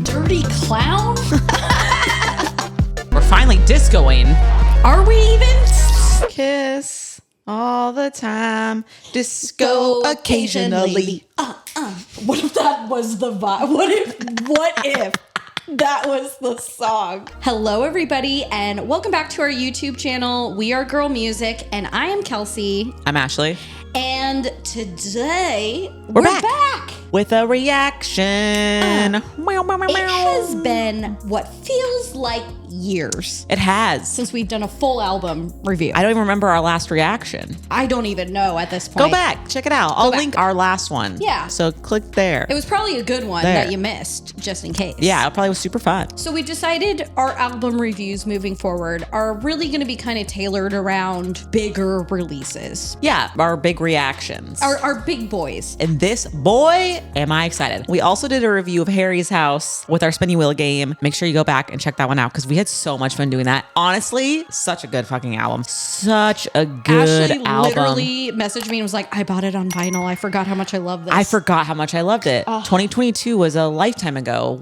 Dirty clown? We're finally discoing. Are we even? Kiss all the time. Disco occasionally. What if that was the vibe? What if that was the song? Hello, everybody, and welcome back to our YouTube channel. We are Girl Music, and I am Kelsey. I'm Ashley. And today, we're back with a reaction. It has been what feels like years. It has. Since we've done a full album review. I don't even remember our last reaction. I don't even know at this point. Go back. Check it out. I'll link our last one. Yeah. So click there. It was probably a good one that you missed, just in case. Yeah, it probably was super fun. So we decided our album reviews moving forward are really going to be kind of tailored around bigger releases. Yeah, our big reactions. Our big boys. And this, boy, am I excited. We also did a review of Harry's House with our spinning wheel game. Make sure you go back and check that one out because we had so much fun doing that. Honestly, such a good fucking album. Such a good Ashley album. literally messaged me and was like, I bought it on vinyl. I forgot how much I love this. I forgot how much I loved it. 2022 was a lifetime ago.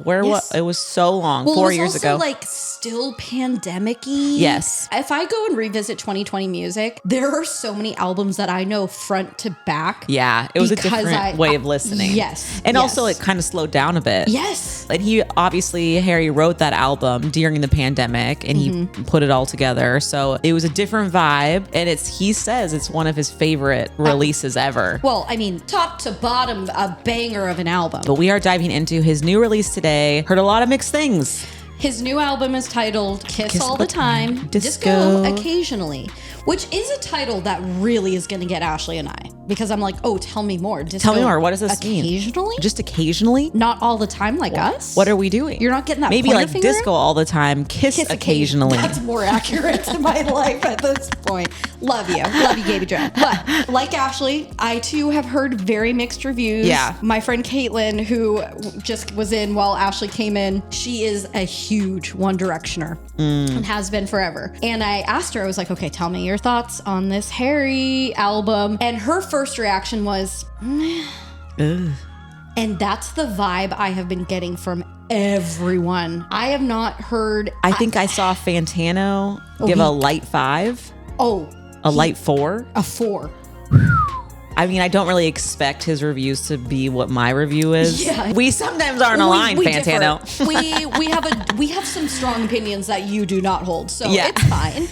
It was so long, 4 years ago. It was also like still pandemic-y. Yes. If I go and revisit 2020 music, there are so many albums that I know front to back. Yeah, it was a different way of listening. Yes. And also it kind of slowed down a bit. Yes. And Harry wrote that album during the pandemic and he put it all together. So it was a different vibe. And he says it's one of his favorite releases ever. Well, I mean, top to bottom, a banger of an album. But we are diving into his new release today. Heard a lot of mixed things. His new album is titled Kiss All the Time, Disco Occasionally, which is a title that really is going to get Ashley and I. Because I'm like, oh, tell me more. Disco Tell me more. What does this mean? Occasionally? Just occasionally? Not all the time like us? What are we doing? You're not getting that Maybe pointer like finger disco in? all the time. Kiss occasionally. That's more accurate to my life at this point. Love you. Love you, Gaby Joe. But like Ashley, I too have heard very mixed reviews. Yeah. My friend Caitlin, who just was in while Ashley came in, she is a huge One Directioner and has been forever. And I asked her, I was like, okay, tell me your thoughts on this Harry album. And her first reaction was, and that's the vibe I have been getting from everyone. I have not heard. I think I saw Fantano give a light 5. A light 4. A 4. I mean, I don't really expect his reviews to be what my review is. Yeah. We sometimes aren't aligned, Fantano. we have some strong opinions that you do not hold, so Yeah. it's fine.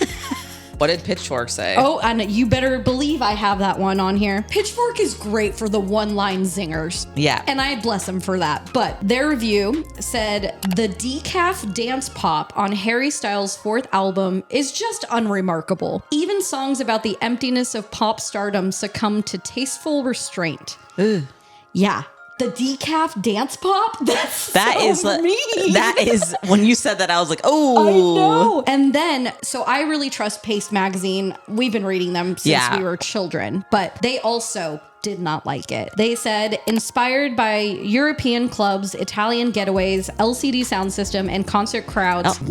What did Pitchfork say? Oh, and you better believe I have that one on here. Pitchfork is great for the one-line zingers. Yeah. And I bless them for that. But their review said, the decaf dance pop on Harry Styles' 4th album is just unremarkable. Even songs about the emptiness of pop stardom succumb to tasteful restraint. Ugh. Yeah. The decaf dance pop? That is when you said that, I was like, oh. I know. And then, so I really trust Paste Magazine. We've been reading them since we were children, but they also did not like it. They said, inspired by European clubs, Italian getaways, LCD sound system, and concert crowds. The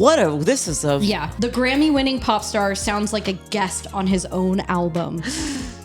Grammy-winning pop star sounds like a guest on his own album.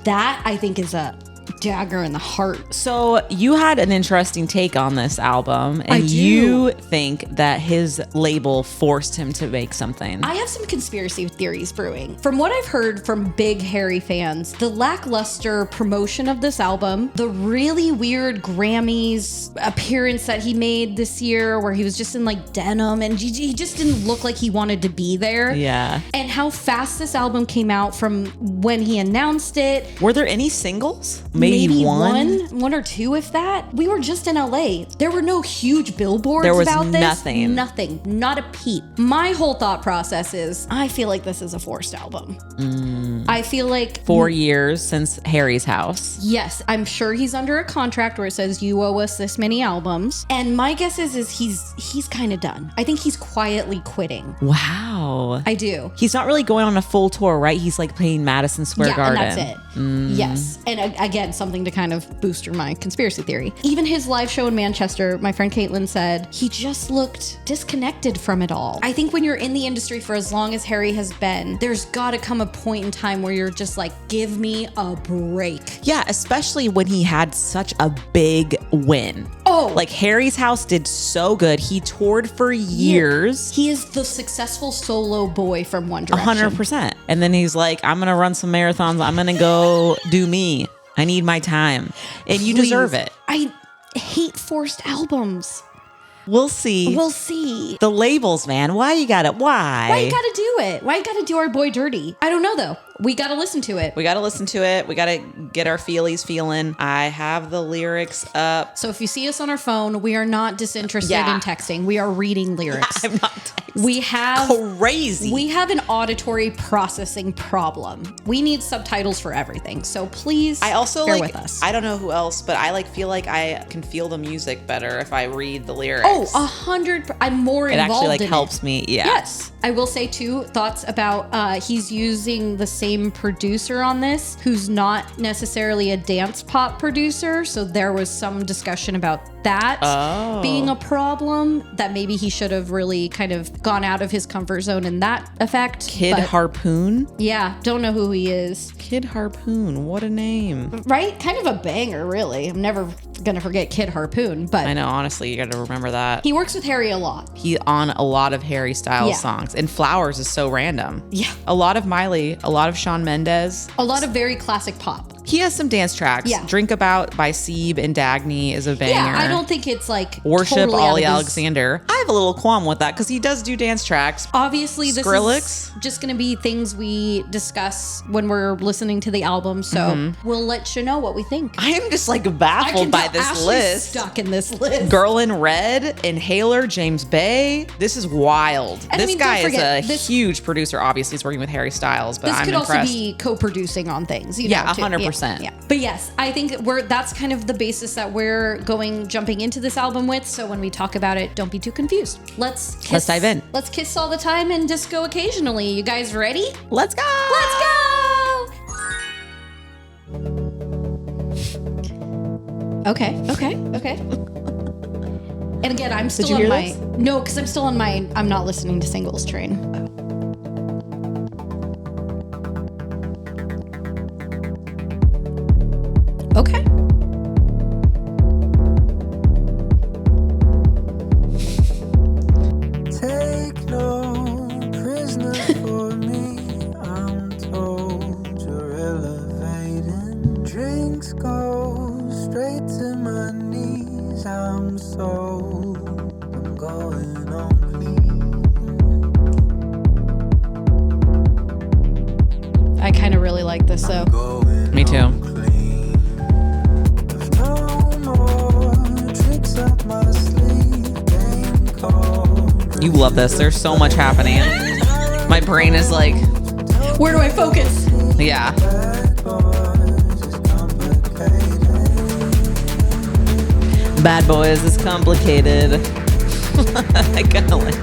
That, I think, is a dagger in the heart. So you had an interesting take on this album, and you think that his label forced him to make something. I have some conspiracy theories brewing. From what I've heard from big Harry fans, the lackluster promotion of this album, the really weird Grammys appearance that he made this year where he was just in like denim and he just didn't look like he wanted to be there. Yeah. And how fast this album came out from when he announced it. Were there any singles? Maybe one or two, if that. We were just in LA. There were no huge billboards about this. Nothing. Not a peep. My whole thought process is, I feel like this is a forced album. I feel like 4 years since Harry's House. Yes, I'm sure he's under a contract where it says you owe us this many albums. And my guess is he's kind of done. I think he's quietly quitting. Wow. I do. He's not really going on a full tour, right? He's like playing Madison Square Garden. And that's it. Yes. And again, again, something to kind of boost my conspiracy theory. Even his live show in Manchester, my friend Caitlin said he just looked disconnected from it all. I think when you're in the industry for as long as Harry has been, there's got to come a point in time where you're just like, give me a break. Yeah, especially when he had such a big win. Oh, like Harry's House did so good. He toured for years. He is the successful solo boy from One Direction. 100%. And then he's like, I'm going to run some marathons. I'm going to go do me. I need my time. And you deserve it. I hate forced albums. We'll see. We'll see. The labels, man. Why you got it? Why you got to do it? Why you got to do our boy dirty? I don't know, though. We got to listen to it. We got to get our feelies feeling. I have the lyrics up. So if you see us on our phone, we are not disinterested in texting. We are reading lyrics. I'm not texting. We have crazy. We have an auditory processing problem. We need subtitles for everything. So please bear with us. I don't know who else, but I feel like I can feel the music better if I read the lyrics. Oh, 100. I'm more involved in it. It actually helps me. Yeah. Yes. I will say too, thoughts about he's using the same producer on this who's not necessarily a dance pop producer. So there was some discussion about that being a problem, that maybe he should have really kind of gone out of his comfort zone in that effect. Kid Harpoon? Yeah, don't know who he is. Kid Harpoon, what a name. Right? Kind of a banger, really. I'm never gonna forget Kid Harpoon, but I know, honestly, you gotta remember that. He works with Harry a lot. He on a lot of Harry Styles songs. And Flowers is so random. Yeah. A lot of Miley, a lot of Shawn Mendes. A lot of very classic pop. He has some dance tracks. Yeah. Drink About by Sieb and Dagny is a banger. Yeah, I don't think it's like Worship totally Ollie Alexander. I have a little qualm with that because he does do dance tracks. Obviously, this Skrillex. is just going to be things we discuss when we're listening to the album. So we'll let you know what we think. I am just baffled by this Ashley's list. Stuck in this list. Girl in Red, Inhaler, James Bay. This is wild. And this guy is a huge producer. Obviously, he's working with Harry Styles, but I'm impressed. This could also be co-producing on things. You know, 100%. Yeah. But yes, I think that's kind of the basis that we're jumping into this album with. So when we talk about it, don't be too confused. Let's dive in. Let's kiss all the time and disco occasionally. You guys ready? Let's go. Let's go. Okay. And again, I'm still on my no, because I'm still on my I'm not listening to singles train. Okay. Take no prisoners for me. I'm told you're elevating. Drinks go straight to my knees. I'm sold. I'm going on clean. I kind of really like this though. Me too. You love this. There's so much happening. My brain is like, where do I focus? Yeah. Bad Boys is complicated. I kind of like.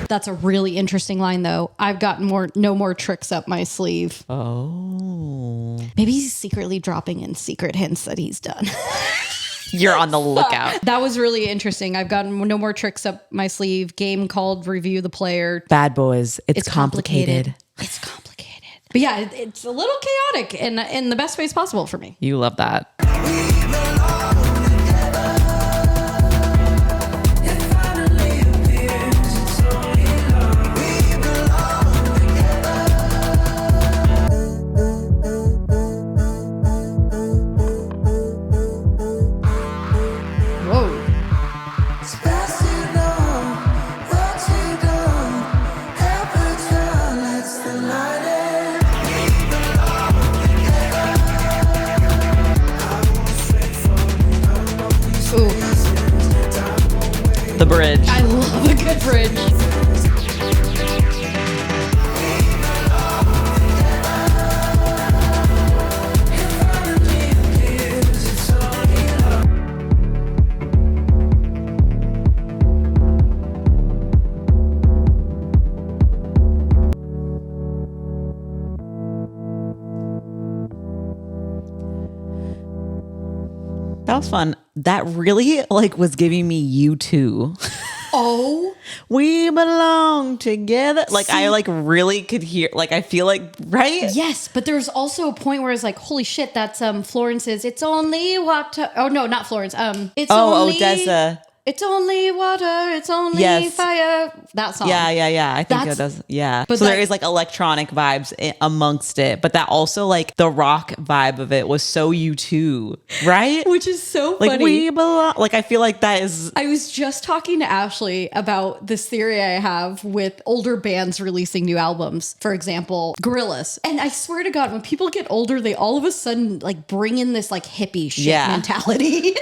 That's a really interesting line, though. I've got no more tricks up my sleeve. Oh. Maybe he's secretly dropping in secret hints that he's done. You're on the lookout. That was really interesting. I've gotten no more tricks up my sleeve. Game called Review the Player. Bad Boys. It's complicated. It's complicated. But yeah, it's a little chaotic in the best ways possible for me. You love that. The bridge. I love a good bridge. That was fun. That really like was giving me U2. Oh, We belong together. Like I like really could hear, like I feel like, right? yes, but there's also a point where it's like, holy shit, that's Florence's "It's Only Water." Oh no, not Florence. It's only Odessa. It's only water. It's only fire. That song. Yeah. I think it does. Yeah. But So there is like electronic vibes amongst it, but that also like the rock vibe of it was so U2, right? Which is so Like funny. we belong. Like I feel like that is. I was just talking to Ashley about this theory I have with older bands releasing new albums. For example, Gorillaz. And I swear to God, when people get older, they all of a sudden like bring in this like hippie shit mentality.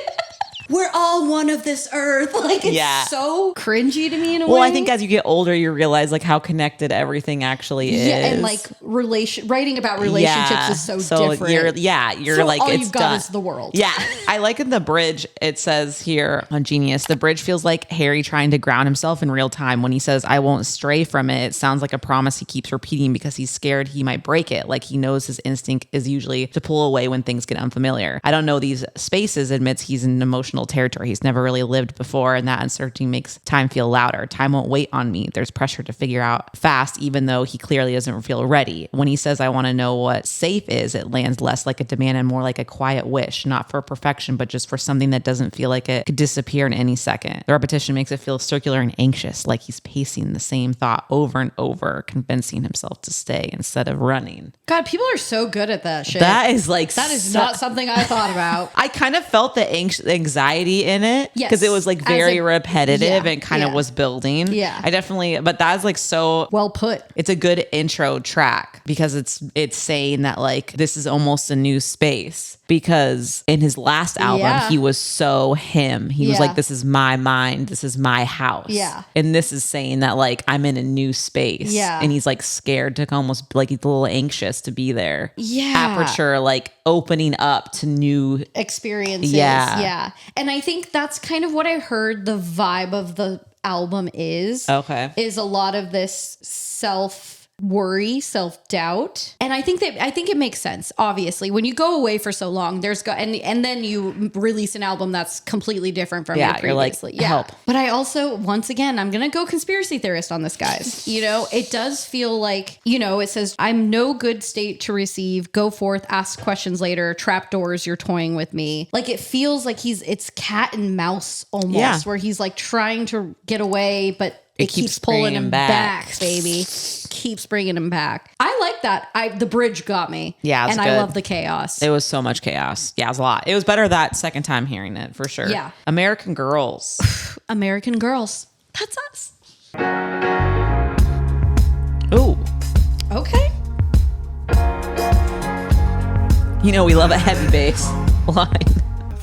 We're all one of this earth. Like it's so cringy to me in a way. Well, I think as you get older, you realize like how connected everything actually is. Yeah, and like writing about relationships is so different. You're so like all it's you've got done. is the world. Yeah, I like in the bridge. It says here on Genius, the bridge feels like Harry trying to ground himself in real time. When he says, "I won't stray from it," it sounds like a promise he keeps repeating because he's scared he might break it. Like he knows his instinct is usually to pull away when things get unfamiliar. I don't know these spaces. Admits he's in emotional territory he's never really lived before, and that uncertainty makes time feel louder. Time won't wait on me. There's pressure to figure out fast, even though he clearly doesn't feel ready. When he says, "I want to know what safe is," it lands less like a demand and more like a quiet wish, not for perfection, but just for something that doesn't feel like it could disappear in any second. The repetition makes it feel circular and anxious, like he's pacing the same thought over and over, convincing himself to stay instead of running. God, people are so good at that shit. That is like that is not something I thought about. I kind of felt the anxiety in it because it was like very repetitive and kind of was building. Yeah, I definitely, but that's like so well put. It's a good intro track because it's saying that like this is almost a new space, because in his last album he was so him. He was like, this is my mind, this is my house. Yeah, and this is saying that like I'm in a new space. Yeah, and he's like scared to almost like he's a little anxious to be there. Yeah, Aperture, like opening up to new experiences. Yeah, and I think that's kind of what I heard the vibe of the album is. Okay, is a lot of this worry, self-doubt. And I think it makes sense. Obviously, when you go away for so long, and then you release an album that's completely different from your previously. You're like, help. But I also, once again, I'm going to go conspiracy theorist on this, guys. It does feel like, it says, "I'm no good state to receive. Go forth, ask questions later. Trapdoors, you're toying with me." Like it feels like it's cat and mouse almost, where he's like trying to get away, but it keeps pulling him back, baby. Keeps bringing him back. I like that. The bridge got me. Yeah, and good. I love the chaos. It was so much chaos. Yeah, it was a lot. It was better that second time hearing it for sure. Yeah. American Girls. American Girls. That's us. Ooh. Okay. We love a heavy bass line.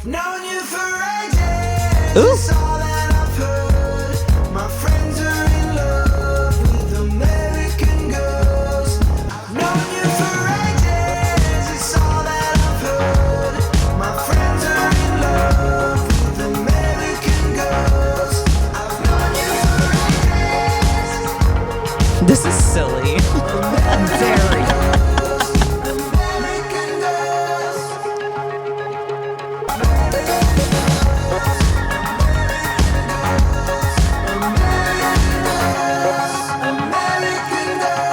Known you for ages. Ooh. It's all that I've heard. My friends are in love with American girls. I've known you for ages. It's all that I've heard. My friends are in love with American girls. I've known you for ages. This is silly. Very. American girls. American girls.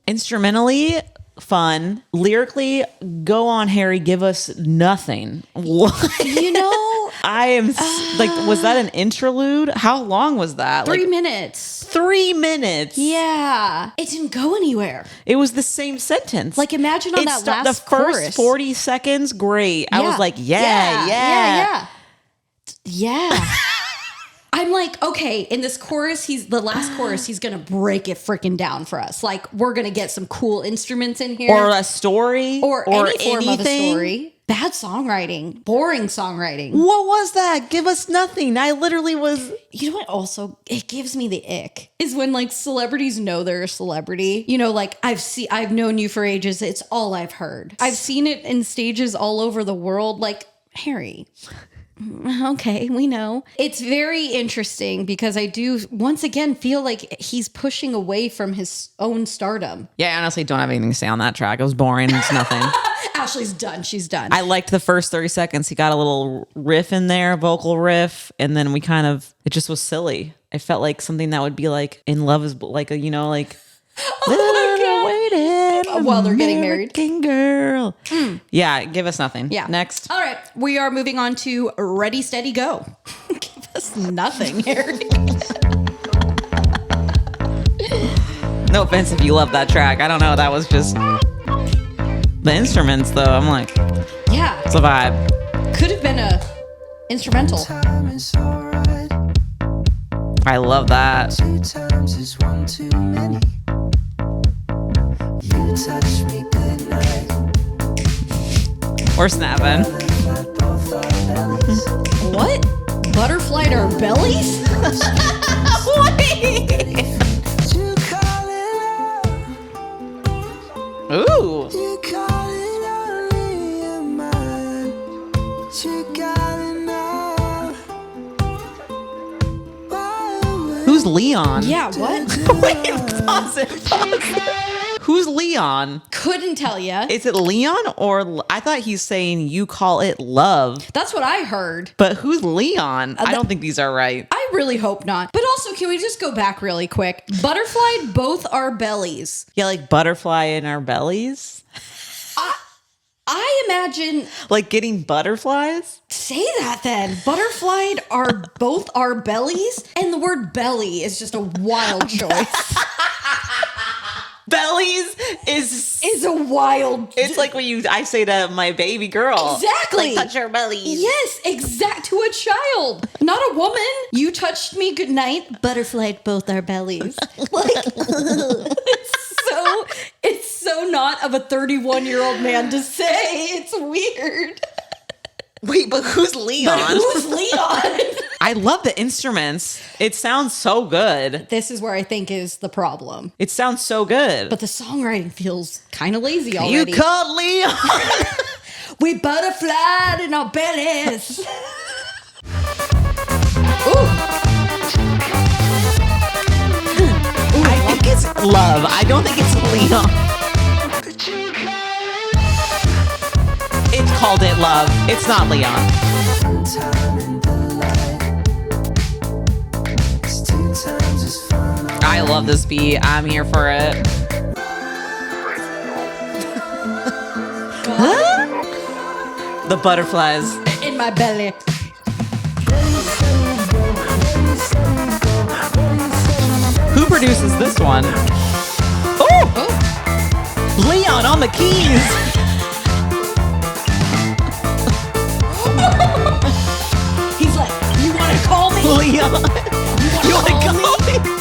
Instrumentally fun. Lyrically, go on, Harry, give us nothing. What? I am like, was that an interlude? How long was that? 3 minutes. 3 minutes. Yeah. It didn't go anywhere. It was the same sentence. Like imagine on that last the first chorus. 40 seconds, great. I was like, yeah. I'm like, okay, in this chorus, the last chorus, he's going to break it freaking down for us. Like, we're going to get some cool instruments in here. Or a story. Or any form anything. of a story. Bad songwriting. Boring songwriting. What was that? Give us nothing. I literally was... You know what also, it gives me the ick, is when like celebrities know they're a celebrity. Like I've known you for ages. It's all I've heard. I've seen it in stages all over the world. Like, Harry... okay, we know. It's very interesting because I do once again feel like he's pushing away from his own stardom. Yeah, I honestly don't have anything to say on that track. It was boring. It's nothing. Ashley's done. She's done. I liked the first 30 seconds. He got a little riff in there, vocal riff, and then it just was silly. I felt like something that would be like In Love Is like a, like waiting while they're getting married. American Girl. Yeah, give us nothing. Yeah. Next. All right. We are moving on to Ready, Steady, Go. Give us nothing, Harry. No offense if you love that track. I don't know. That was just the instruments, though. I'm like, Yeah. it's a vibe. Could have been a instrumental. Time is alright. I love that. 2 times is 1 too many. You touch me good night. We're snapping. Like both our bellies. What? Butterflied our bellies? Wait. You call it love. Ooh. You call it only your mind. You got enough. Who's Leon? Yeah, what? Wait, pause it. Who's Leon? Couldn't tell ya. Is it Leon or I thought he's saying you call it love. That's what I heard. But who's Leon? I don't think these are right. I really hope not. But also, can we just go back really quick? Butterflied both our bellies. Yeah, like butterfly in our bellies. I imagine. Like getting butterflies? Say that then. Butterflied are both our bellies, and the word belly is just a wild choice. Bellies is a wild. it's like when I say to my baby girl. Exactly. Like touch your bellies. Yes, exact to a child, not a woman. You touched me goodnight, butterflied both our bellies. Like it's so not of a 31-year-old man to say. It's weird. Wait, but who's Leon? But who's Leon? I love the instruments. It sounds so good. This is where I think is the problem. It sounds so good. But the songwriting feels kind of lazy already. You called Leon. We butterflied in our bellies. Ooh. I think it's love. I don't think it's Leon. It's called it love. It's not Leon. Time in the light. It's 2 times as fun. I love this beat. I'm here for it. The butterflies. In my belly. Who produces this one? Oh! Leon on the keys. He's like, you want to call me? Leon. You want to call me?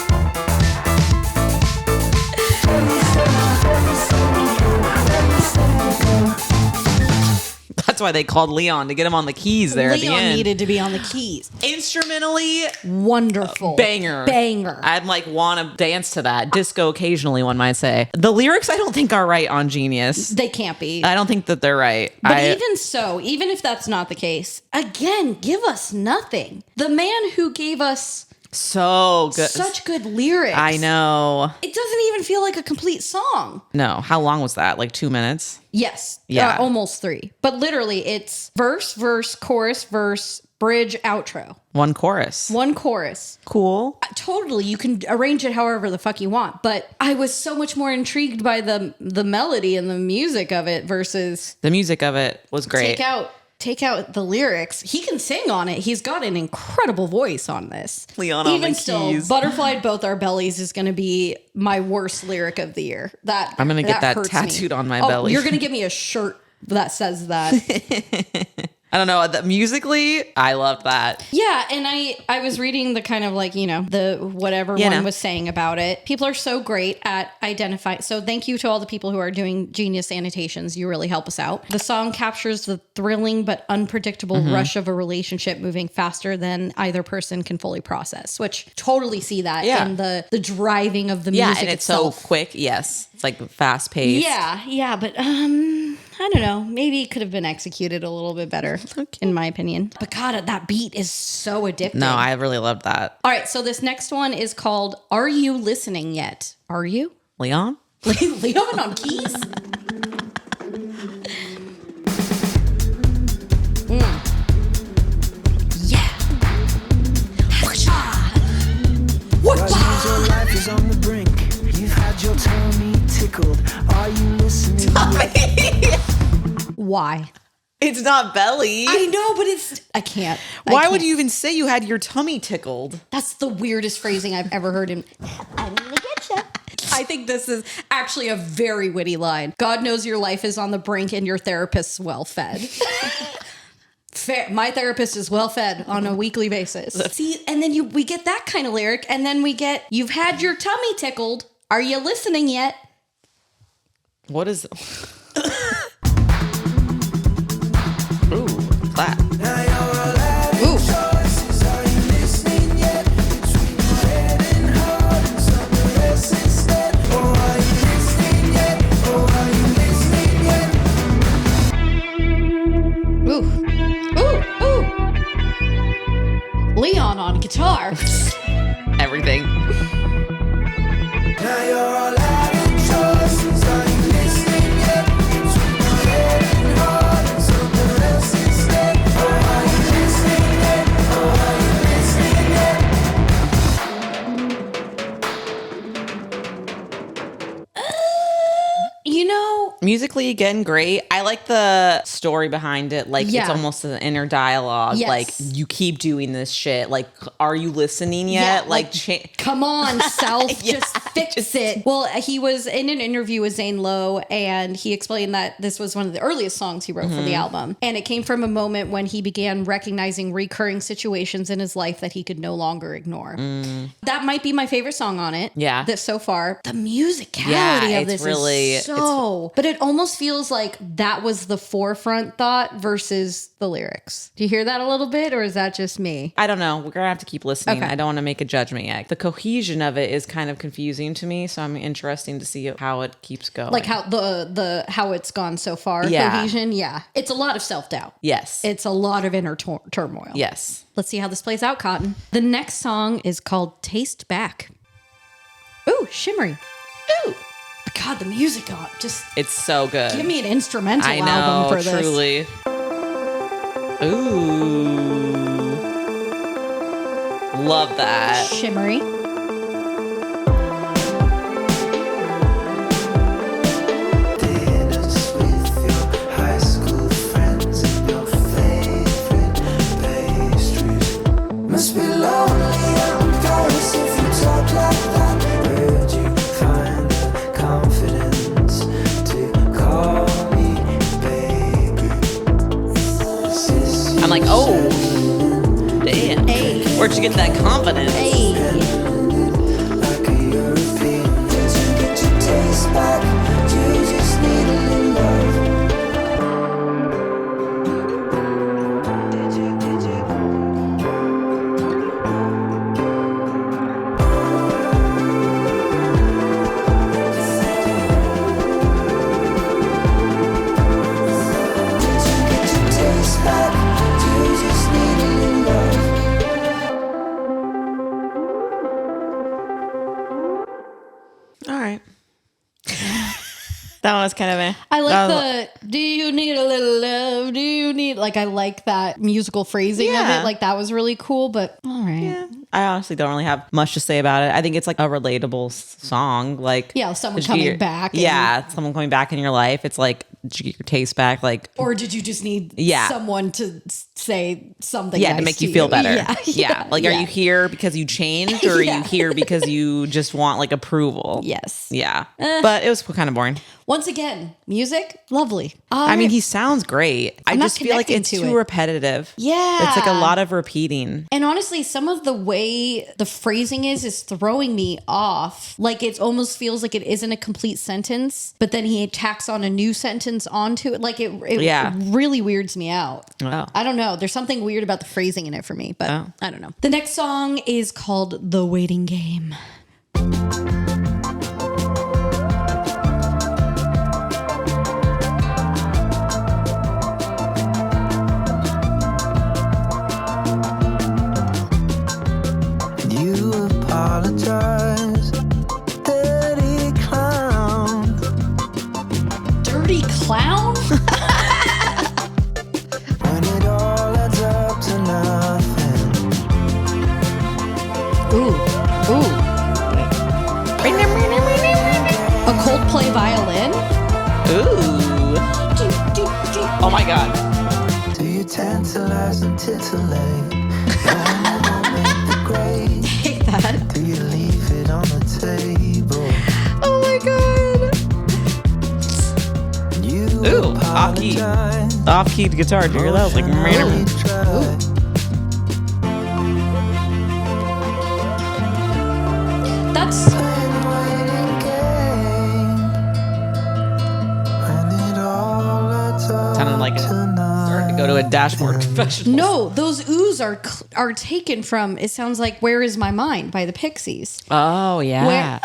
That's why they called Leon, to get him on the keys there at the Leon end. needed to be on the keys. Instrumentally, Wonderful. banger. I'd like want to dance to that. Disco occasionally, one might say. The lyrics I don't think are right on Genius. They can't be. I don't think that they're right. But even so, even if that's not the case, again, give us nothing. The man who gave us so good. such good lyrics. I know. It doesn't even feel like a complete song. No. How long was that? Like 2 minutes? Yes. Yeah. Almost 3. But literally, it's verse, chorus, verse, bridge, outro. One chorus. One chorus. Cool. Totally. You can arrange it however the fuck you want. But I was so much more intrigued by the melody and the music of it versus The music of it was great. take out the lyrics. He can sing on it. He's got an incredible voice on this. Leon on Even the still, keys. Butterflied Both Our Bellies is going to be my worst lyric of the year. I'm gonna get that hurts tattooed me. on my belly. You're going to give me a shirt that says that. I don't know. Musically, I loved that. Yeah, and I was reading the kind of like, the whatever one was saying about it. People are so great at identifying. So thank you to all the people who are doing Genius annotations. You really help us out. The song captures the thrilling but unpredictable rush of a relationship moving faster than either person can fully process, which totally see that in the driving of the music and it's itself. so quick. Yes. It's like fast paced. Yeah, but I don't know. Maybe it could have been executed a little bit better, in my opinion. But God, that beat is so addictive. No, I really loved that. All right, so this next one is called Are You Listening Yet? Are you? Leon? Leon on keys? Yeah. Cause your life is on the brink. You've had your tummy tickled. Are you listening? Why? It's not belly. I know, but I can't. Why would you even say you had your tummy tickled? That's the weirdest phrasing I've ever heard in. I'm gonna get you. I think this is actually a very witty line. God knows your life is on the brink and your therapist's well fed. Fair. My therapist is well fed on a weekly basis. See, and then we get that kind of lyric, and then we get, you've had your tummy tickled. Are you listening yet? What is... Ooh, clap. Now you're all having choices. Are you listening yet? Between your head and heart and something else instead. Oh, are you listening yet? Oh, are you listening yet? Ooh. Leon on guitar. Everything. Now you're all having choices. Are you listening yet? Between your head and heart and something else instead. Oh, are you listening yet? Oh, are you listening yet? You know, Musically, again, great. I like the story behind it. Like, Yeah. it's almost an inner dialogue. Yes. Like, you keep doing this shit. Like, are you listening yet? come on, South, Yeah, just fix it. Well, he was in an interview with Zane Lowe, and he explained that this was one of the earliest songs he wrote for the album. And it came from a moment when he began recognizing recurring situations in his life that he could no longer ignore. That might be my favorite song on it. Yeah. That so far. The musicality Yeah, of it's this really- is so... But it almost feels like that was the forefront thought versus the lyrics. Do you hear that a little bit, or is that just me? I don't know. We're going to have to keep listening. Okay. I don't want to make a judgment yet. The cohesion of it is kind of confusing to me, so I'm interested to see how it keeps going. Like how how it's gone so far. Yeah. Cohesion. Yeah. It's a lot of self-doubt. Yes. It's a lot of inner turmoil. Yes. Let's see how this plays out, Cotton. The next song is called Taste Back. Ooh, shimmery. Ooh. God, the music on just It's so good. give me an instrumental I know, album for this. truly. Ooh. Love that. Shimmery. Dinners with your high school friends and your favorite pastries. Must be lonely out in Paris if you talk like that. Where'd you find the confidence to call me baby? I'm like, oh, damn. Hey. Where'd you get that confidence? Hey. Like a European. Did you get your taste back? Do you just need a little love? Did you? Did you get your taste back? Do you just need a little love? All right. That one was kind of a... I like that was- the, do you need a little love? Do you need, like, I like that musical phrasing of Yeah. it. Like, that was really cool, but all right. Yeah. I honestly don't really have much to say about it. I think it's like a relatable song. Like, Yeah, someone did you coming get- back and- Yeah, someone coming back in your life. It's like, did you get your taste back? Like, Or did you just need Yeah. someone to say something yeah, nice to make you feel better. Yeah. Yeah. Like, are Yeah. you here because you changed, or are Yeah. you here because you just want like approval? Yes. Yeah. But it was kind of boring. Once again, music, lovely. I mean, he sounds great. I I'm not just feel like connecting it's to too it. repetitive. Yeah. It's like a lot of repeating. And honestly, some of the way the phrasing is throwing me off. Like, it almost feels like it isn't a complete sentence, but then he tacks on a new sentence onto it. Like, it Yeah. really weirds me out. Oh. I don't know. There's something weird about the phrasing in it for me, but Oh. I don't know. The next song is called The Waiting Game. Ooh. A Coldplay violin. Ooh. Oh my God. Do you tantalize and titillate? No one will make the grade. Hate that. Do you leave it on the table? Oh my God. You Ooh, off-key. apologize. Off-keyed guitar. Do you hear that? It's like, Emotionally tried. That's Playing waiting game. When it all adds up Sounded like it tonight. started to go to a dashboard confessional. no. Those oohs are taken from. It sounds like "Where Is My Mind" by the Pixies. Oh, yeah. Where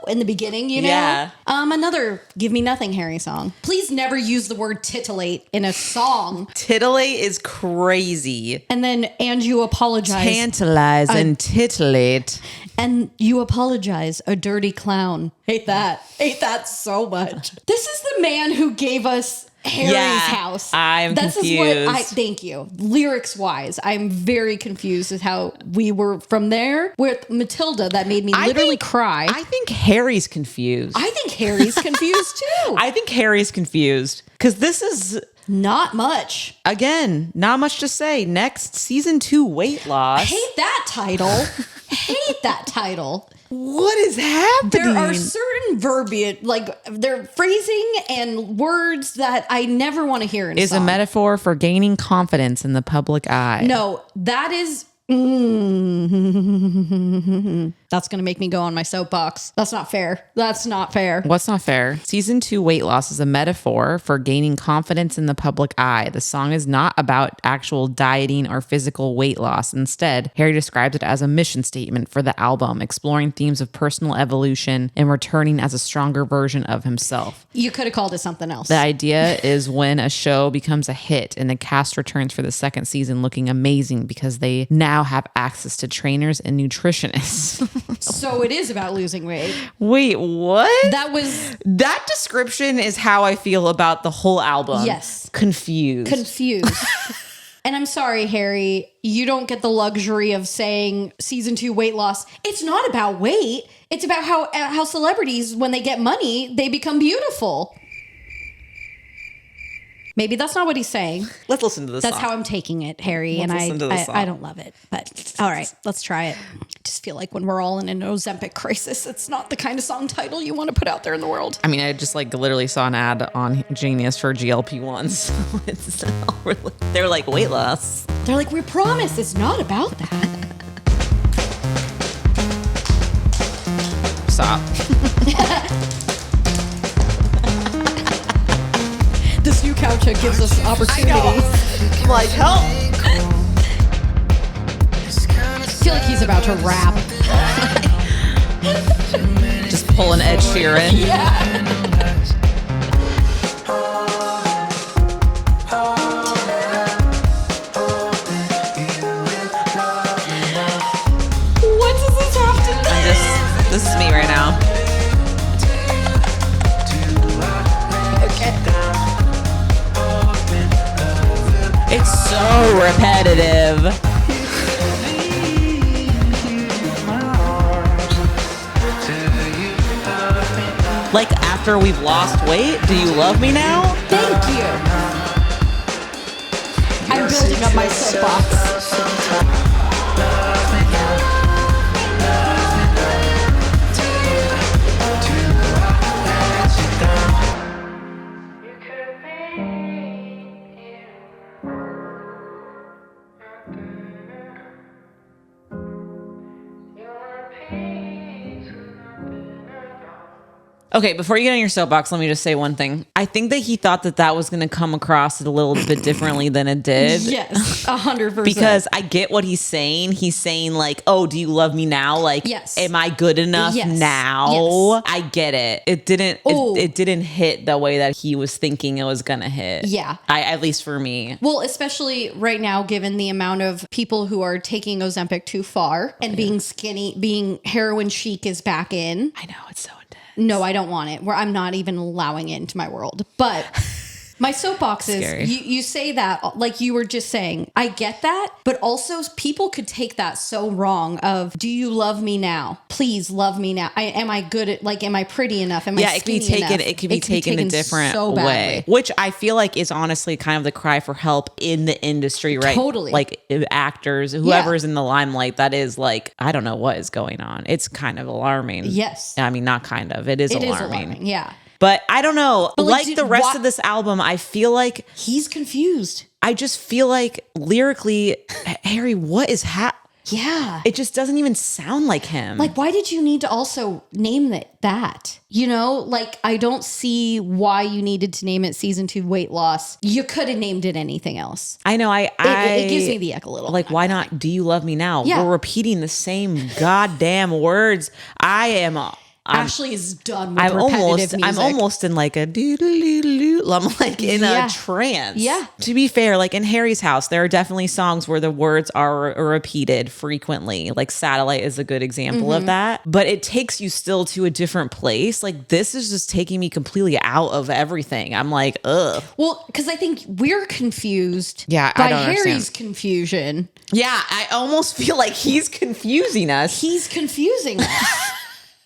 in the beginning, you know. Yeah. Another "Give Me Nothing" Harry song. Please never use the word titillate in a song. Titillate is crazy. And then and you apologize. Tantalize and titillate. And you apologize, a dirty clown. Hate that. Hate that so much. This is the man who gave us Harry's house. I'm This confused. is what thank you. Lyrics wise, I'm very confused with how we were from there with Matilda. That made me literally cry. I think Harry's confused. I think Harry's confused too. I think Harry's confused because this is, Not much. again, not much to say. Next, season 2 weight loss. Hate that title. Hate that title. What is happening? There are certain verbiage, like their phrasing and words that I never want to hear in a is a song. metaphor for gaining confidence in the public eye. No, that is. That's going to make me go on my soapbox. That's not fair. That's not fair. What's not fair? Season 2 weight loss is a metaphor for gaining confidence in the public eye. The song is not about actual dieting or physical weight loss. Instead, Harry describes it as a mission statement for the album, exploring themes of personal evolution and returning as a stronger version of himself. You could have called it something else. The idea is when a show becomes a hit and the cast returns for the second season looking amazing because they now have access to trainers and nutritionists. So it is about losing weight. Wait, what? That description is how I feel about the whole album. Yes. Confused. confused. And I'm sorry, Harry, you don't get the luxury of saying season 2 weight loss. It's not about weight. It's about how celebrities, when they get money, they become beautiful. Maybe that's not what he's saying. Let's listen to this That's song. how I'm taking it, Harry. Let's and listen to this song. I don't love it. But all right, let's try it. I just feel like when we're all in an Ozempic crisis, it's not the kind of song title you want to put out there in the world. I mean, I just like literally saw an ad on Genius for GLP-1s. It's not really, they're like weight loss. They're like, we promise it's not about that. Stop. This new couch gives us opportunities. I'm like, help. I feel like he's about to rap. Just pull an Ed Sheeran. What does this have to do? This is me right now. Okay. It's so repetitive. Like after we've lost weight, do you love me now? Thank you. I'm building up my soapbox. Okay, before you get on your soapbox, let me just say one thing. I think that he thought that that was going to come across a little bit differently than it did. Yes, 100%. Because I get what he's saying. He's saying like, oh, do you love me now? Like, Yes. am I good enough Yes. now? Yes. I get it. It didn't Ooh. it didn't hit the way that he was thinking it was going to hit. Yeah. At least for me. Well, especially right now, given the amount of people who are taking Ozempic too far and being skinny, being heroin chic is back in. I know, it's so intense. No, I don't want it. I'm not even allowing it into my world. But My soapbox Scary. is you say that like you were just saying. I get that, but also people could take that so wrong. Of do you love me now? Please love me now. Am I good at like? Am I pretty enough? Am I It can be skinny taken. enough? It can be taken a different so way, badly. which I feel like is honestly kind of the cry for help in the industry, right? Totally. Like actors, whoever's in the limelight, that is like, I don't know what is going on. It's kind of alarming. Yes. I mean, not kind of. It is alarming. Yeah. But I don't know. But, like dude, the rest of this album, I feel like He's confused. I just feel like lyrically, Harry, what is Yeah. It just doesn't even sound like him. Like, why did you need to also name it that? You know, like, I don't see why you needed to name it Season 2 Weight Loss. You could have named it anything else. I know. It gives me the ick a little. Like, why not? Do you love me now? Yeah. We're repeating the same goddamn words. Ashley is done with I'm repetitive music. I'm almost in like a doodle. I'm like in a trance. Yeah. To be fair, like in Harry's house, there are definitely songs where the words are repeated frequently. Like Satellite is a good example of that. But it takes you still to a different place. Like this is just taking me completely out of everything. I'm like, ugh. Well, because I think we're confused Yeah, by I don't Harry's understand. confusion. Yeah, I almost feel like he's confusing us. He's confusing us.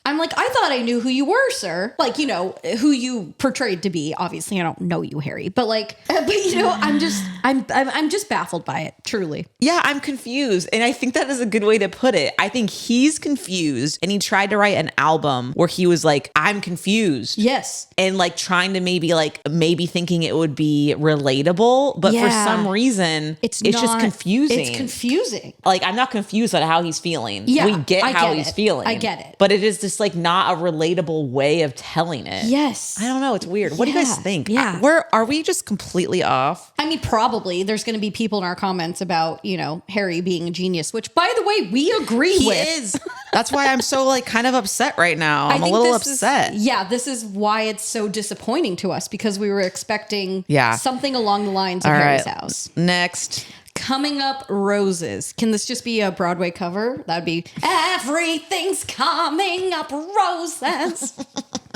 I'm like, I thought I knew who you were, sir. Like, you know, who you portrayed to be. Obviously, I don't know you, Harry. But like, but you know, I'm just baffled by it, truly. Yeah, I'm confused. And I think that is a good way to put it. I think he's confused and he tried to write an album where he was like, I'm confused. Yes. And like trying to maybe thinking it would be relatable. But for Yeah. some reason, it's just not- confusing. It's confusing. Like, I'm not confused at how he's feeling. Yeah, we get I how get he's it. feeling. I get it. But it is just like not a relatable way of telling it. Yes. I don't know. It's weird. What do you guys Yeah, think? yeah. Where are we just completely off? I mean, probably there's going to be people in our comments about, you know, Harry being a genius, which, by the way, we agree He with. is. That's why I'm so like kind of upset right now. I'm a think little this is- upset. this is why it's so disappointing to us because we were expecting Yeah. something along the lines of All Harry's right. house. Next. Coming Up Roses. Can this just be a Broadway cover? That'd be Everything's Coming Up Roses.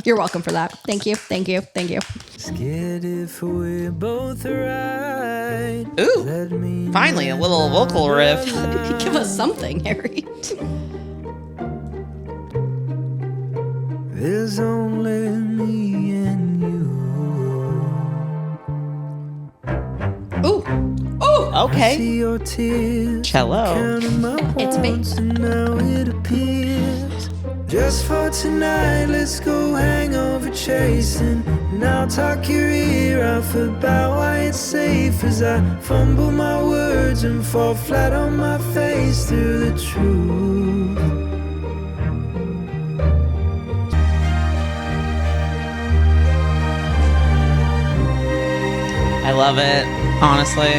You're welcome for that. Thank you. Thank you. Thank you. Scared if we're both right. Ooh, Let me finally a little vocal riff. Give us something, Harry. There's only me and you. Ooh. Ooh. Okay. See your tears. Cello. Counting my It's me. wants and now it appears. Just for tonight, let's go hangover chasing. And I'll talk your ear off about why it's safe as I fumble my words and fall flat on my face through the truth. I love it, honestly.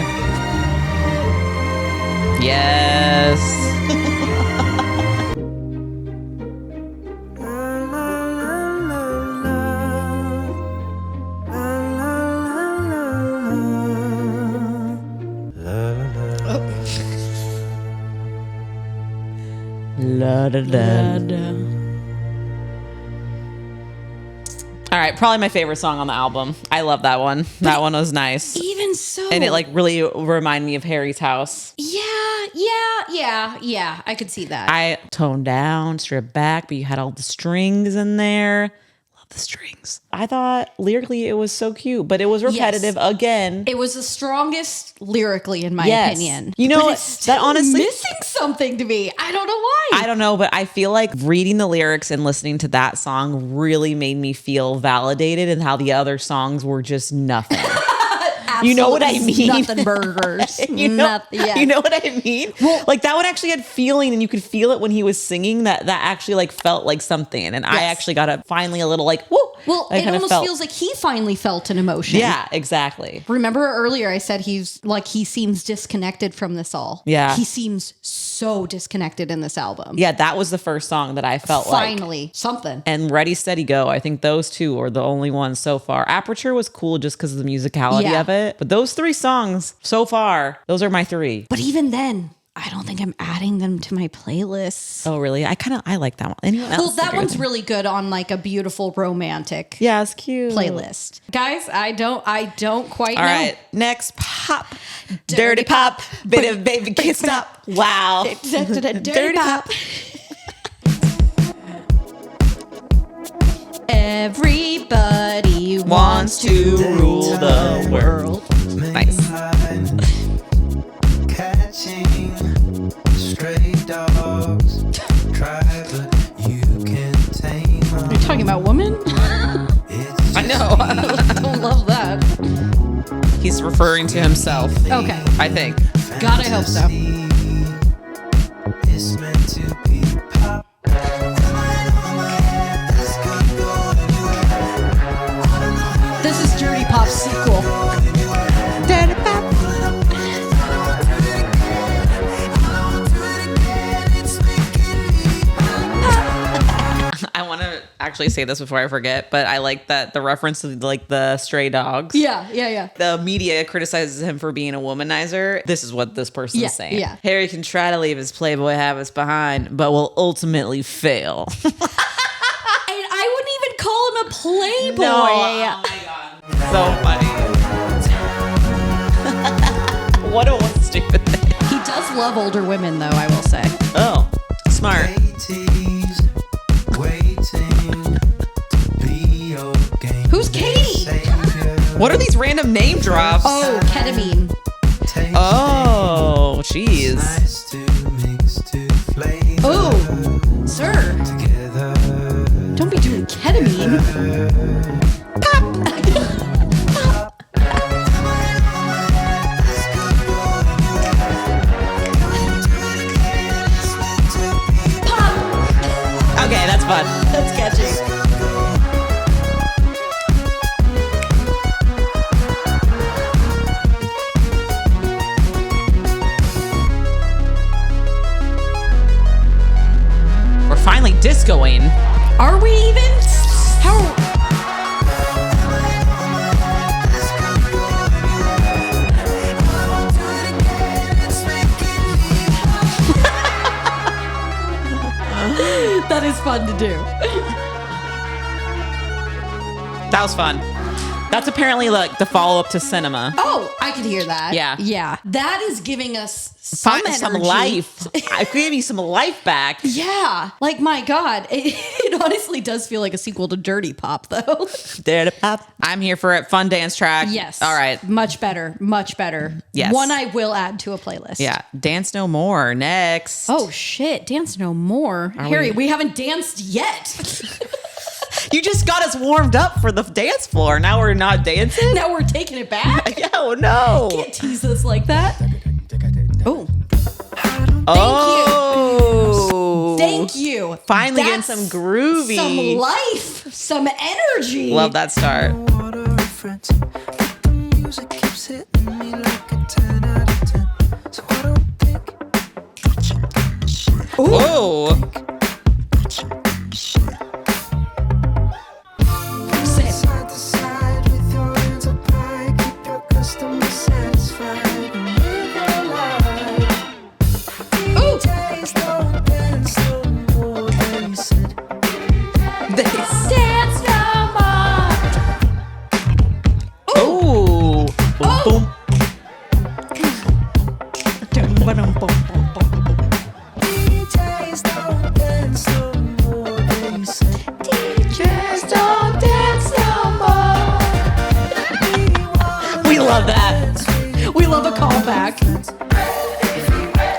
Yes. La, la, la, la, la. La, la, la, la, la. La, la, la. La, da, da. All right, probably my favorite song on the album. I love that one. That one was nice. Even so. And it like really reminded me of Harry's house. Yeah. I could see that. I toned down, stripped back, but you had all the strings in there. Love the strings. I thought lyrically it was so cute, but it was repetitive again. It was the strongest lyrically, in my Yes. opinion. You know But what? it's still That honestly- missing something to me. I don't know why. I don't know, but I feel like reading the lyrics and listening to that song really made me feel validated and how the other songs were just nothing. You know what I mean? Nothing burgers. You know, Nothing, yeah. you know what I mean? Like that one actually had feeling and you could feel it when he was singing that actually like felt like something. And I actually got finally a little like, whoa. Well, I it kinda almost felt- feels like he finally felt an emotion. Yeah, exactly. Remember earlier I said he's like, he seems disconnected from this all. Yeah. He seems so disconnected in this album. Yeah, that was the first song that I felt like. Finally, something. And Ready, Steady, Go. I think those two are the only ones so far. Aperture was cool just because of the musicality Yeah. of it. But those three songs so far, those are my three. But even then, I don't think I'm adding them to my playlist. Oh, really? I like that one. Anyone else? Well, that one's really good on like a beautiful romantic yeah, it's cute. playlist. Guys, I don't quite know. All right, next pop. Dirty pop. Bit of baby can't stop. Wow. Dirty pop. Everybody Wants to rule the world. Nice. Catching stray dogs. Try, but you can tame them. You're talking about women? It's I know. Don't love that. He's referring to himself. Okay. I think. God, I hope so. It's meant to be pop. This is Dirty Pop's sequel. Dirty pop. I want to actually say this before I forget, but I like that the reference to like the stray dogs. Yeah. The media criticizes him for being a womanizer. This is what this person Yeah, is saying. yeah. Harry can try to leave his Playboy habits behind, but will ultimately fail. I wouldn't even call him a playboy. Oh my God. So funny. What a stupid thing. He does love older women, though, I will say. Oh, smart. Katie's waiting to be your game Who's Katie? savior. What are these random name drops? Oh, ketamine. Tasting Oh, jeez. nice to mix two flavors Oh, sir. together. Don't be doing ketamine. Okay, that's fun. That's catchy. We're finally discoing. Are we even? How? That is fun to do. That was fun. That's apparently like the follow-up to Cinema. Oh, I could hear that. Yeah. Yeah. That is giving us some Find energy. some life. I gave you some life back. Yeah. Like, my God. It honestly does feel like a sequel to Dirty Pop, though. Dirty pop. I'm here for it. Fun dance track. Yes. All right. Much better. Much better. Yes. One I will add to a playlist. Yeah. Dance No More. Next. Oh, shit. Dance no more. Harry, we haven't danced yet. You just got us warmed up for the dance floor. Now we're not dancing? Now we're taking it back? Oh, no. Can't tease us like that. Oh. Oh. Thank you. Finally getting That's some groovy. Some life. Some energy. Love that start. Water reference, but the music keeps hitting me like a 10 out of 10. So I don't think Oh. side to side with your hands up high, keep your customer satisfied and live your life. DJs don't dance no more than you said. Dance no more. Oh. Boom, boom. DJs don't dance no more than you said. DJs don't dance no more. We love that. We love a callback.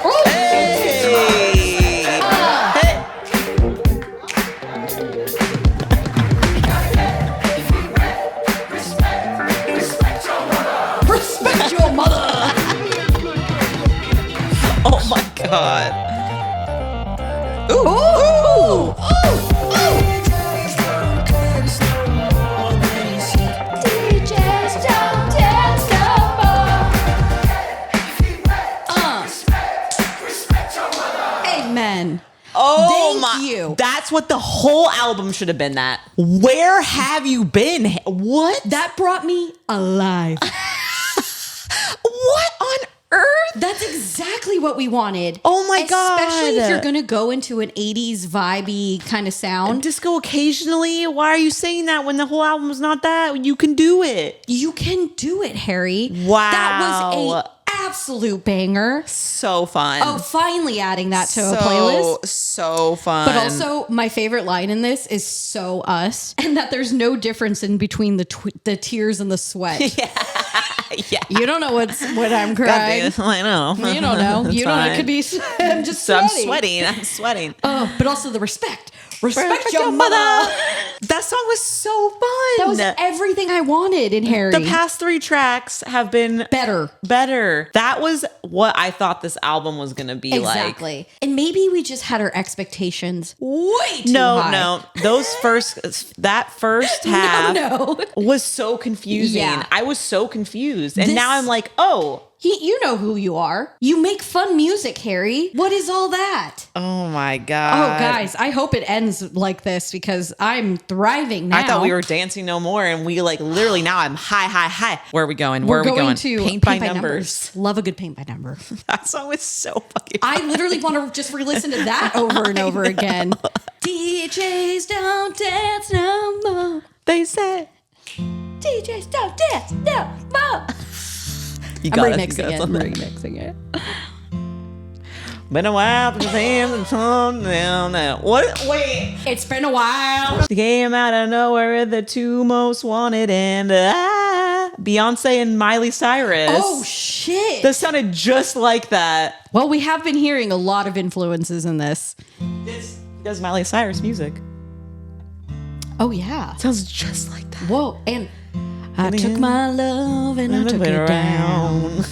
Oh. Hey. Hey. Respect your mother. Oh my God. Ooh. Ooh. Ooh. DJs don't dance no more than you said. DJs don't dance no more. Amen. Oh Thank my. you. That's what the whole album should have been that. Where have you been? What? That brought me alive. What on earth? That's exactly what we wanted. Oh my God. Especially if you're going to go into an 80s vibey kind of sound. Disco occasionally? Why are you saying that when the whole album is not that? You can do it. You can do it, Harry. Wow. That was a absolute banger. So fun. Oh, finally adding that to a playlist. So fun. But also, my favorite line in this is "so us," and that there's no difference in between the tears and the sweat. Yeah. You don't know what I'm crying. I know. You don't know. It's You don't know. fine. It could be. I'm just So sweating. I'm sweating. Oh, but also the respect. Respect Your your mother. That song was so fun. That was everything I wanted in Harry. The past 3 tracks have been better. That was what I thought this album was going to be like. Exactly. And maybe we just had our expectations way too high. No. That first half was so confusing. Yeah. I was so confused. And now I'm like, oh. You know who you are. You make fun music, Harry. What is all that? Oh my God. Oh, guys, I hope it ends like this because I'm thriving now. I thought we were dancing no more, and we like literally now I'm high. Where are we going? We're going to Paint by numbers. Love a good paint by number. That song was so fucking I literally want to just re-listen to that over and over again. DJs don't dance no more. They said DJs don't dance no more. I'm remixing it. Been a while since hands and down. What? Wait. It's been a while. She came out of nowhere, the 2 most wanted, and Beyonce and Miley Cyrus. Oh, shit. That sounded just like that. Well, we have been hearing a lot of influences in this. This does Miley Cyrus music. Oh, yeah. Sounds just like that. Whoa. And I took my love and I took it down.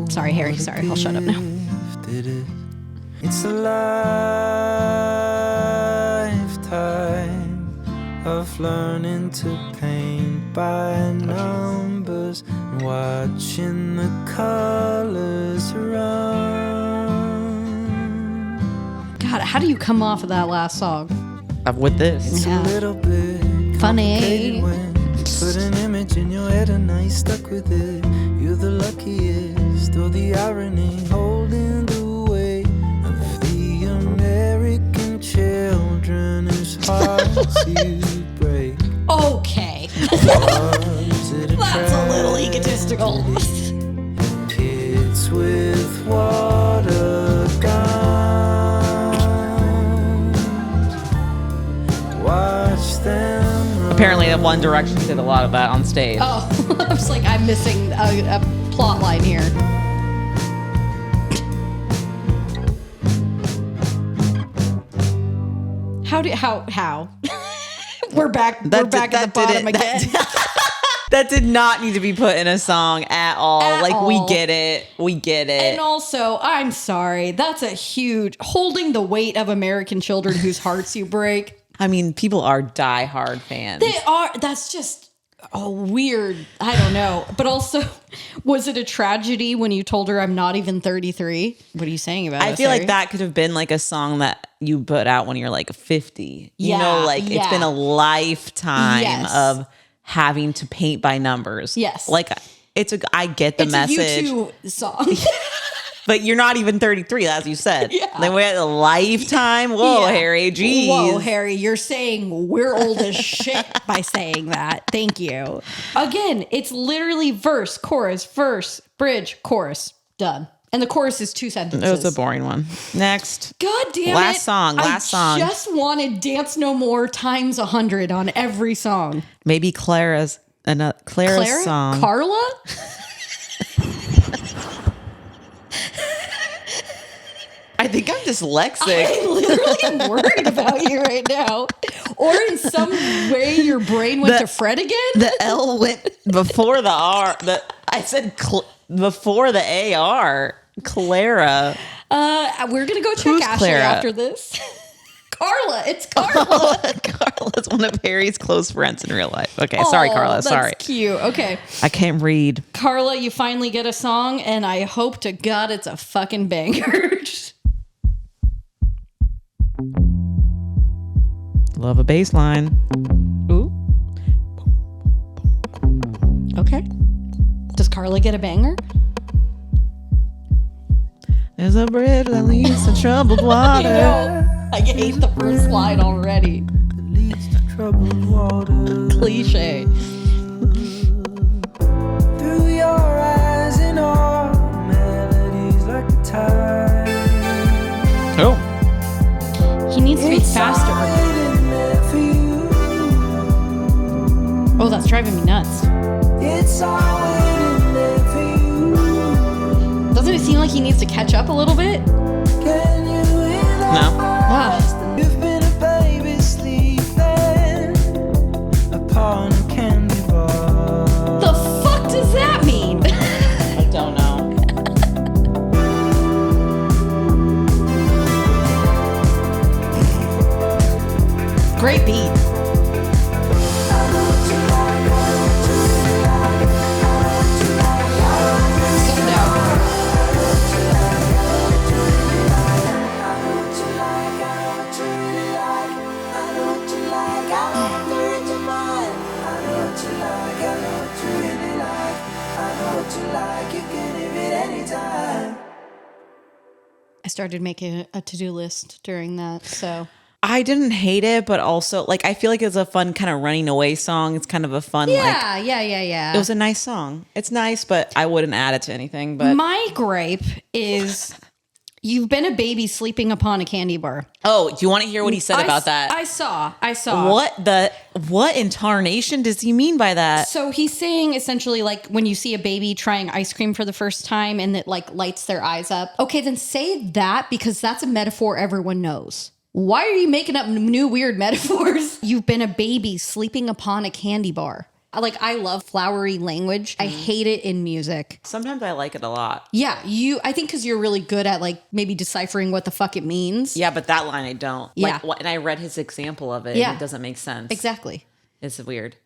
Sorry, Harry. Sorry. I'll shut up now. It's a lifetime of learning to paint by numbers and watching the colors run. God, how do you come off of that last song? With this. It's a little bit funny. When you put an image in your head and now you're stuck with it. You're the luckiest, or the irony holding the weight of the American children whose hearts you break. Okay. That's a little egotistical. Kids with water guns. Watch them. Apparently, One Direction did a lot of that on stage. Oh, I was like, I'm missing a plot line here. How? We're back at the bottom again. That did not need to be put in a song at all. We get it. And also, I'm sorry. That's a huge holding the weight of American children whose hearts you break. I mean, people are diehard fans. They are. That's just weird. I don't know. But also, was it a tragedy when you told her I'm not even 33? What are you saying about it? I feel like that could have been like a song that you put out when you're like 50. You know, it's been a lifetime of having to paint by numbers. Yes. Like I get the message. It's a U2 song. But you're not even 33, as you said. Yeah. Then we had a lifetime. Whoa, Yeah. Harry, geez. Whoa, Harry, you're saying we're old as shit by saying that. Thank you. Again, it's literally verse, chorus, bridge, chorus. Done. And the chorus is 2 sentences. It was a boring one. Next. God damn it. Last song. I just wanted Dance No More times 100 on every song. Maybe Clara's song. Carla? I think I'm dyslexic. I literally am worried about you right now. Or in some way your brain went to Fred again? The L went before the R. I said before the AR. Clara. We're going to go check Who's Ashley Clara? after this. Carla. It's Carla. Carla's one of Harry's close friends in real life. Okay, sorry, Carla. That's Sorry. Cute. Okay. I can't read. Carla, you finally get a song, and I hope to God it's a fucking banger. Love a bass line. Ooh. Okay. Does Carla get a banger? There's a bridge that leads to troubled water. I hate the first line already. leads to troubled water. Cliche. Through your eyes and all melodies like a tide. Oh. He needs to be faster. waiting there for you. Oh, that's driving me nuts. It's all waiting there for you. Doesn't it seem like he needs to catch up a little bit? Can you hear that? No. Ah. You've been a baby sleeping upon a candy bar. The fuck does that mean? I don't know. Great beat. So down. I started making a to-do list during that, so I didn't hate it, but also like I feel like it's a fun kind of running away song. It's kind of a fun like yeah. it was a nice song. It's nice, but I wouldn't add it to anything. But My gripe is you've been a baby sleeping upon a candy bar. oh, do you want to hear what he said about that? I saw. What incarnation does he mean by that? So he's saying essentially like when you see a baby trying ice cream for the first time and it like lights their eyes up. Okay, then say that because that's a metaphor everyone knows. Why are you making up new weird metaphors? You've been a baby sleeping upon a candy bar. Like, I love flowery language. I hate it in music. Sometimes I like it a lot. Yeah, I think because you're really good at like maybe deciphering what the fuck it means. Yeah, but that line I don't. Yeah. Like, and I read his example of it. Yeah. And it doesn't make sense. Exactly. It's weird.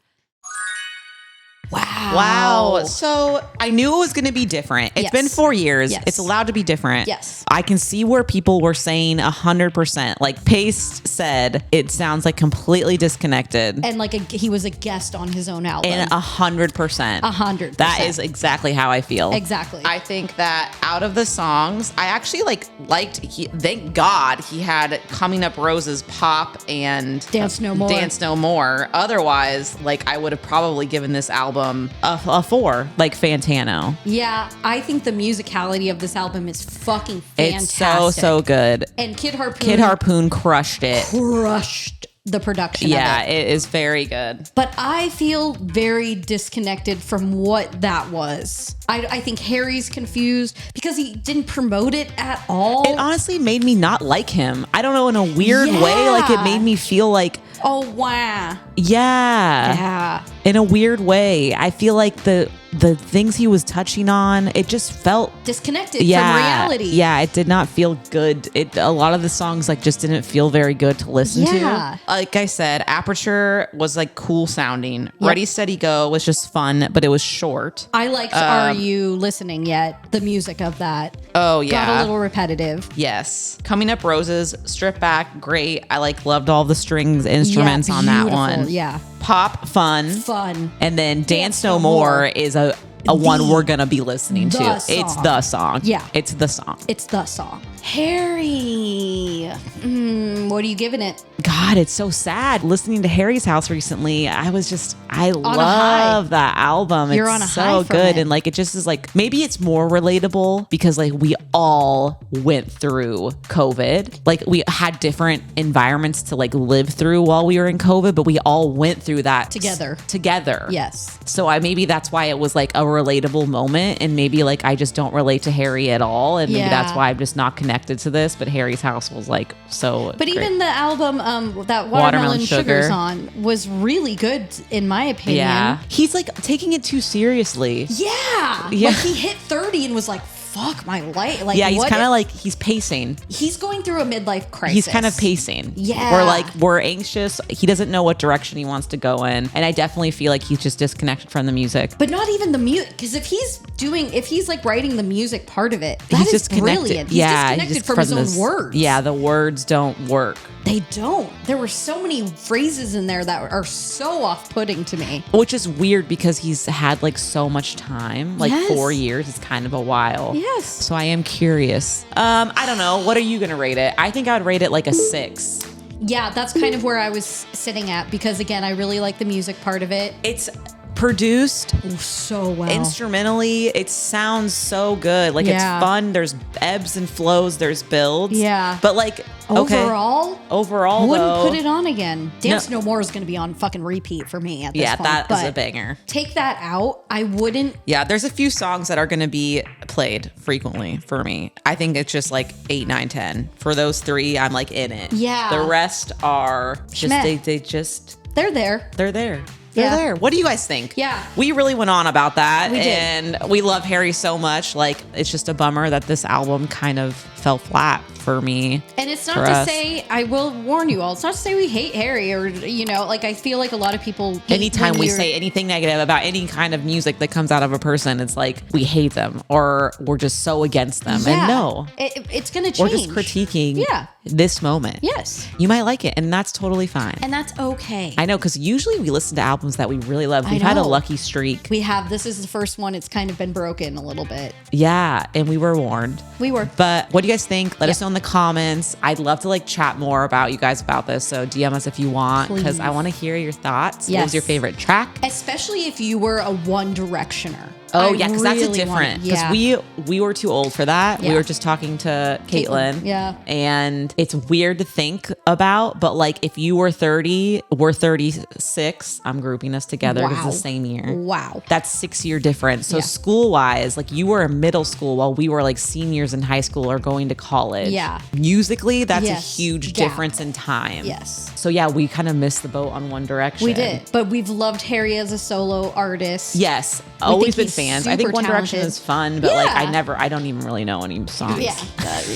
Wow. So I knew it was going to be different. It's Yes. been 4 years. Yes. It's allowed to be different. Yes. I can see where people were saying 100%. Like Paste said, it sounds like completely disconnected. And like he was a guest on his own album. And 100%. 100%. That is exactly how I feel. Exactly. I think that out of the songs, I actually liked. Thank God he had Coming Up Roses, Pop, and Dance No More. Dance No More. Otherwise, like I would have probably given this album a 4, like Fantano. Yeah, I think the musicality of this album is fucking fantastic. It's so good. And Kid Harpoon crushed it. crushed the production Yeah, of it. it is very good. But I feel very disconnected from what that was. I think Harry's confused because he didn't promote it at all. It honestly made me not like him. I don't know, in a weird way. Yeah. Like it made me feel like, Oh, wow. yeah. In a weird way. I feel like the things he was touching on, it just felt Disconnected from reality. Yeah, it did not feel good. A lot of the songs like just didn't feel very good to listen Yeah. to. Like I said, Aperture was like cool sounding. Ready, Steady, Go was just fun, but it was short. I liked Are You Listening Yet? The music of that. Oh yeah. Got a little repetitive. Yes. Coming Up Roses, Strip Back, great. I loved all the strings, instruments on that beautiful. one. Yeah. Pop, fun. And then Dance No More is a one we're going to be listening to. The song. It's the song. Yeah. It's the song. It's the song. Harry. What are you giving it? God, it's so sad. Listening to Harry's House recently, I love that album. You're it's on a so high from good. it. And like, it just is like, maybe it's more relatable because like we all went through COVID. Like we had different environments to like live through while we were in COVID, but we all went through that together. Yes. So maybe that's why it was like a relatable moment. And maybe like, I just don't relate to Harry at all. And maybe Yeah. that's why I'm just not connected to this, but Harry's House was like so But great. even the album that Watermelon Sugar's Sugar. on was really good in my opinion. Yeah. He's like taking it too seriously. Yeah. Yeah. Like he hit 30 and was like, fuck my life. Like, Yeah, he's what kind of if- like, he's pacing. he's going through a midlife crisis. He's kind of pacing. Yeah. We're anxious. He doesn't know what direction he wants to go in. And I definitely feel like he's just disconnected from the music. But not even the music, because if he's like writing the music part of it, that He's is disconnected. brilliant. He's Yeah, disconnected just from his own this- words. Yeah, the words don't work. They don't. There were so many phrases in there that are so off-putting to me. Which is weird because he's had like so much time, like Yes. 4 years is kind of a while. Yes. So I am curious. I don't know. What are you going to rate it? I think I would rate it like a 6. Yeah, that's kind of where I was sitting at because, again, I really like the music part of it. It's produced So well. instrumentally. It sounds so good. Like Yeah. it's fun. There's ebbs and flows. There's builds. Yeah. But like, okay. Overall, wouldn't though, put it on again. Dance No More is going to be on fucking repeat for me at this yeah, point. that is a but banger. take that out. I wouldn't. Yeah, there's a few songs that are going to be played frequently for me. I think it's just like 8, 9, 10. For those 3, I'm like in it. Yeah. The rest are just Schmeh. they just They're there. they're there. They're Yeah. there. What do you guys think? Yeah. We really went on about that. We did. And we love Harry so much. Like, it's just a bummer that this album kind of fell flat for me. And it's not for to us. say, I will warn you all, it's not to say we hate Harry or, like I feel like a lot of people. hate Anytime when we you're- say anything negative about any kind of music that comes out of a person, it's like we hate them or we're just so against them. Yeah. And no, It's going to we're change. just critiquing Yeah. this moment. Yes. You might like it, and that's totally fine. And that's okay. I know, because usually we listen to albums that we really love. I We've had a know. lucky streak. This is the first one. It's kind of been broken a little bit. Yeah, and we were warned. We were. But what do you guys think? Let us Yeah. know in the comments. I'd love to like chat more about you guys about this. So DM us if you want, because I Please. want to hear your thoughts. What Yes. was your favorite track? Especially if you were a One Directioner. Oh I yeah, because that's a really different. want- Because yeah. we were too old for that. We Yeah. were just talking to Caitlin. Yeah. And it's weird to think about, but like if you were 30, we're 36. I'm grouping us together because Wow. it's the same year. Wow. That's 6-year difference. So Yeah. school wise, like you were in middle school while we were like seniors in high school or going to college. Yeah. Musically, that's Yes. a huge Gap. difference in time. Yes. So yeah, we kind of missed the boat on One Direction. We did. But we've loved Harry as a solo artist. Yes. Always been he's fans. I think super One Direction talented. is fun, but like Yeah. I don't even really know any songs. Yeah.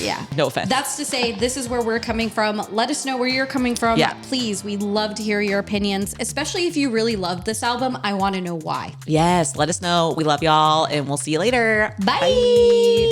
Yeah. No offense. That's to say, this is where we're coming from. Let us know where you're coming from. Yeah. Please, we'd love to hear your opinions, especially if you really love this album. I want to know why. Yes. Let us know. We love y'all and we'll see you later. Bye.